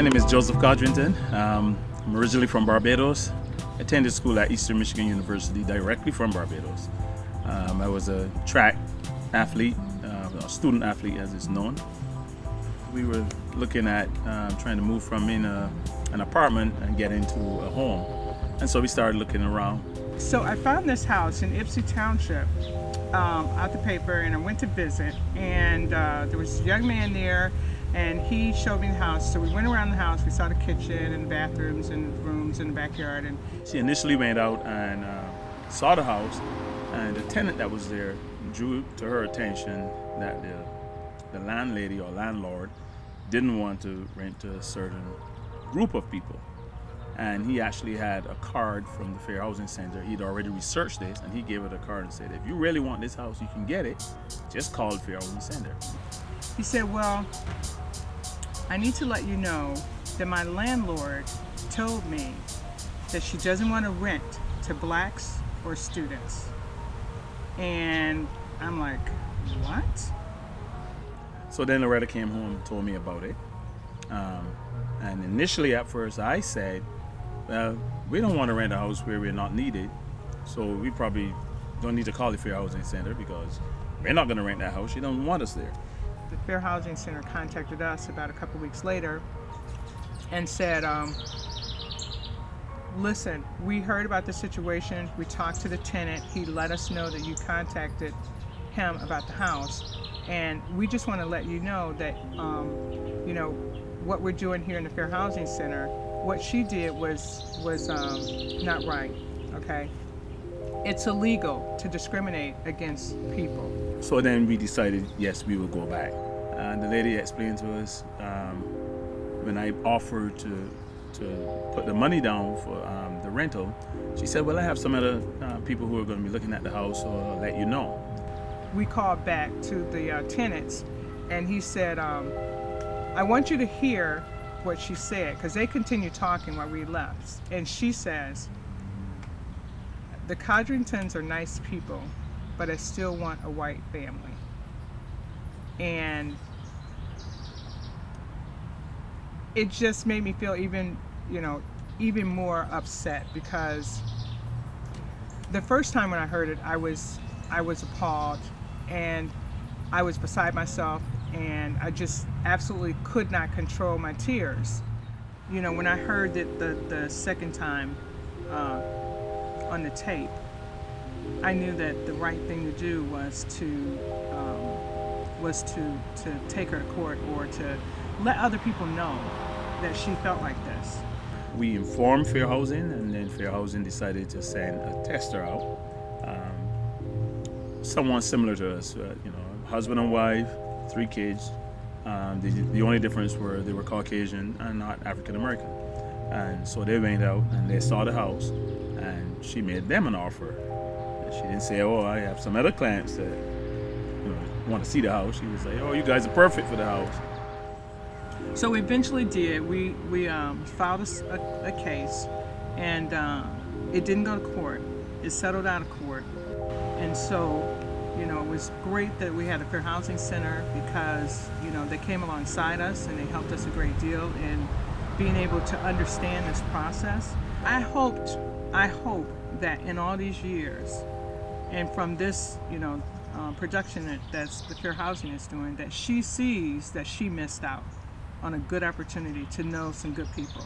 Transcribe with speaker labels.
Speaker 1: name is Joseph Codrington. I'm originally from Barbados. I attended school at Eastern Michigan University directly from Barbados. I was a track athlete, a student athlete as it's known. We were looking at trying to move from in an apartment and get into a home. And so we started looking around.
Speaker 2: So I found this house in Ypsi Township out the paper, and I went to visit, and there was a young man there, and he showed me the house. So we went around the house, we saw the kitchen and the bathrooms and the rooms in the backyard. And
Speaker 1: she initially went out and saw the house, and the tenant that was there drew to her attention that the landlady or landlord didn't want to rent to a certain group of people. And he actually had a card from the Fair Housing Center. He'd already researched this, and he gave her the card and said, if you really want this house, you can get it. Just call the Fair Housing Center.
Speaker 2: he said, well, I need to let you know that my landlord told me that she doesn't want to rent to blacks or students. And I'm like, what?
Speaker 1: So then Loretta came home and told me about it. And initially at first I said, well, we don't want to rent a house where we're not needed. So we probably don't need to call the Fair Housing Center because we're not going to rent that house. She don't want us there.
Speaker 2: The Fair Housing Center contacted us about a couple weeks later and said, listen, we heard about the situation. We talked to the tenant. He let us know that you contacted him about the house. And we just want to let you know that, what we're doing here in the Fair Housing Center, what she did was not right, okay? It's illegal to discriminate against people.
Speaker 1: So then we decided, yes, we will go back. And the lady explained to us when I offered to put the money down for the rental, she said, well, I have some other people who are going to be looking at the house, so I'll let you know.
Speaker 2: We called back to the tenants, and he said, I want you to hear what she said, because they continued talking while we left. And she says, the Codringtons are nice people, but I still want a white family. And it just made me feel even more upset, because the first time when I heard it, I was appalled, and I was beside myself, and I just absolutely could not control my tears. When I heard it the second time on the tape, I knew that the right thing to do was to take her to court, or to let other people know that she felt like this.
Speaker 1: We informed Fair Housing, and then Fair Housing decided to send a tester out. Someone similar to us, husband and wife, 3 kids. The only difference were they were Caucasian and not African American. And so they went out and they saw the house, and she made them an offer. And she didn't say, oh, I have some other clients that want to see the house. She was like, oh, you guys are perfect for the house.
Speaker 2: So we eventually did. We filed a case, and it didn't go to court. It settled out of court. And so, it was great that we had a Fair Housing Center, because, they came alongside us and they helped us a great deal in being able to understand this process. I hope that in all these years, and from this, production that's the Fair Housing is doing, that she sees that she missed out on a good opportunity to know some good people.